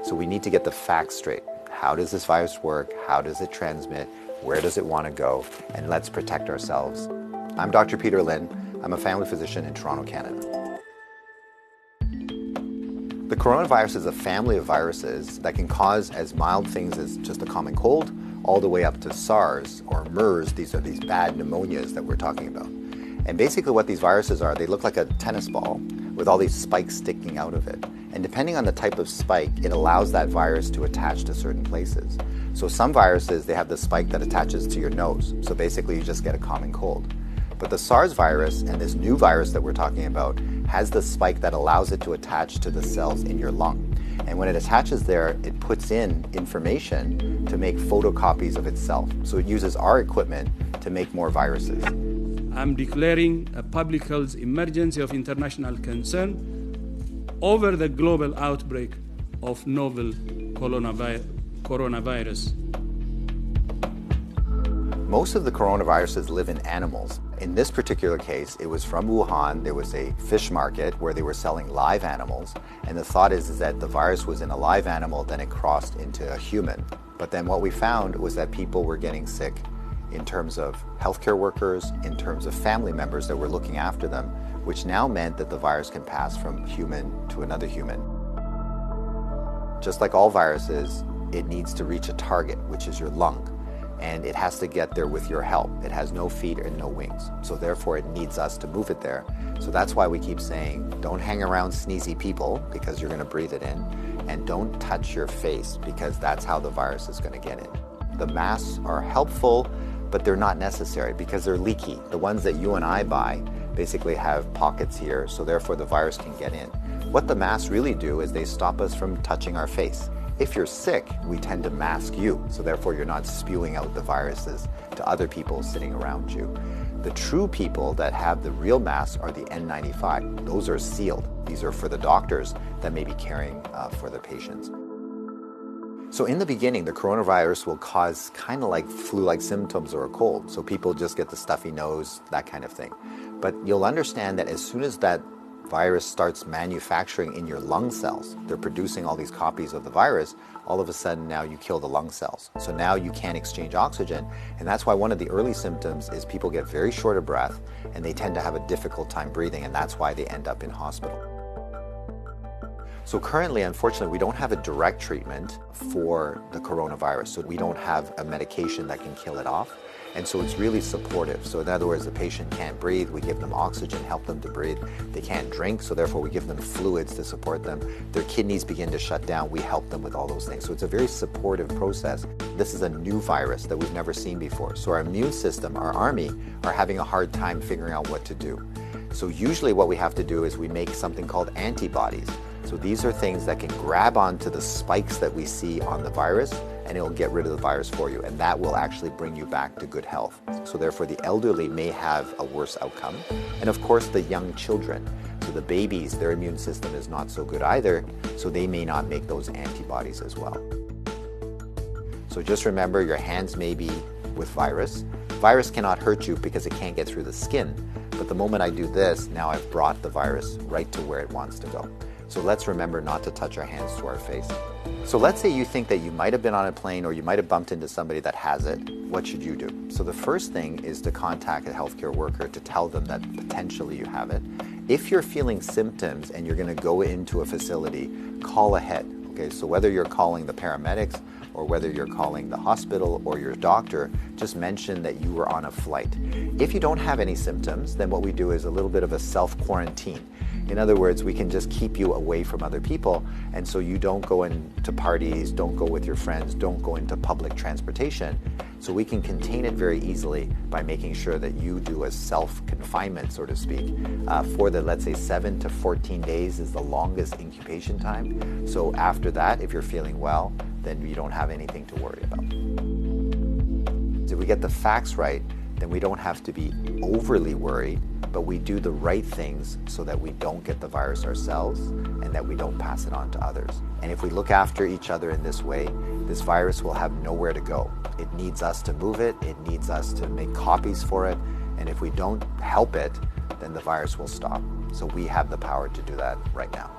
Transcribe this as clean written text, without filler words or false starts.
So we need to get the facts straight. How does this virus work? How does it transmit? Where does it want to go? And let's protect ourselves. I'm Dr. Peter Lin. I'm a family physician in Toronto, Canada. The coronavirus is a family of viruses that can cause as mild things as just a common cold, all the way up to SARS or MERS. These are these bad pneumonias that we're talking about. And basically what these viruses are, they look like a tennis ball with all these spikes sticking out of it. And depending on the type of spike, it allows that virus to attach to certain places. So some viruses, they have the spike that attaches to your nose. So basically you just get a common cold. But the SARS virus and this new virus that we're talking about has the spike that allows it to attach to the cells in your lung. And when it attaches there, it puts in information to make photocopies of itself. So it uses our equipment to make more viruses. I'm declaring a public health emergency of international concern over the global outbreak of novel coronavirus. Most of the coronaviruses live in animals. In this particular case, it was from Wuhan. There was a fish market where they were selling live animals. And the thought is that the virus was in a live animal, then it crossed into a human. But then what we found was that people were getting sick in terms of healthcare workers, in terms of family members that were looking after them, which now meant that the virus can pass from human to another human. Just like all viruses, it needs to reach a target, which is your lung. And it has to get there with your help. It has no feet and no wings. So therefore it needs us to move it there. So that's why we keep saying, don't hang around sneezy people because you're gonna breathe it in. And don't touch your face because that's how the virus is gonna get in. The masks are helpful, but they're not necessary because they're leaky. The ones that you and I buy basically have pockets here, so therefore the virus can get in. What the masks really do is they stop us from touching our face. If you're sick, we tend to mask you, so therefore you're not spewing out the viruses to other people sitting around you. The true people that have the real masks are the N95. Those are sealed. These are for the doctors that may be caring for their patients. So in the beginning, the coronavirus will cause kind of like flu-like symptoms or a cold. So people just get the stuffy nose, that kind of thing. But you'll understand that as soon as that virus starts manufacturing in your lung cells, they're producing all these copies of the virus, all of a sudden now you kill the lung cells. So now you can't exchange oxygen, and that's why one of the early symptoms is people get very short of breath and they tend to have a difficult time breathing, and that's why they end up in hospital. So currently, unfortunately, we don't have a direct treatment for the coronavirus. So we don't have a medication that can kill it off. And so it's really supportive. So in other words, the patient can't breathe, we give them oxygen, help them to breathe. They can't drink, so therefore we give them fluids to support them. Their kidneys begin to shut down, we help them with all those things. So it's a very supportive process. This is a new virus that we've never seen before. So our immune system, our army, are having a hard time figuring out what to do. So usually what we have to do is we make something called antibodies. So these are things that can grab onto the spikes that we see on the virus, and it will get rid of the virus for you, and that will actually bring you back to good health. So therefore the elderly may have a worse outcome, and of course the young children. So the babies, their immune system is not so good either, so they may not make those antibodies as well. So just remember, your hands may be with virus. Virus cannot hurt you because it can't get through the skin, but the moment I do this, now I've brought the virus right to where it wants to go. So let's remember not to touch our hands to our face. So let's say you think that you might have been on a plane or you might have bumped into somebody that has it. What should you do? So the first thing is to contact a healthcare worker to tell them that potentially you have it. If you're feeling symptoms and you're going to go into a facility, call ahead. Okay, so whether you're calling the paramedics or whether you're calling the hospital or your doctor, just mention that you were on a flight. If you don't have any symptoms, then what we do is a little bit of a self-quarantine. In other words, we can just keep you away from other people, and so you don't go into parties, don't go with your friends, don't go into public transportation. So we can contain it very easily by making sure that you do a self-confinement, so to speak, for the, let's say, 7 to 14 days is the longest incubation time. So after that, if you're feeling well, then you don't have anything to worry about. If we get the facts right, then we don't have to be overly worried, but we do the right things so that we don't get the virus ourselves and that we don't pass it on to others. And if we look after each other in this way, this virus will have nowhere to go. It needs us to move it, it needs us to make copies for it, and if we don't help it, then the virus will stop. So we have the power to do that right now.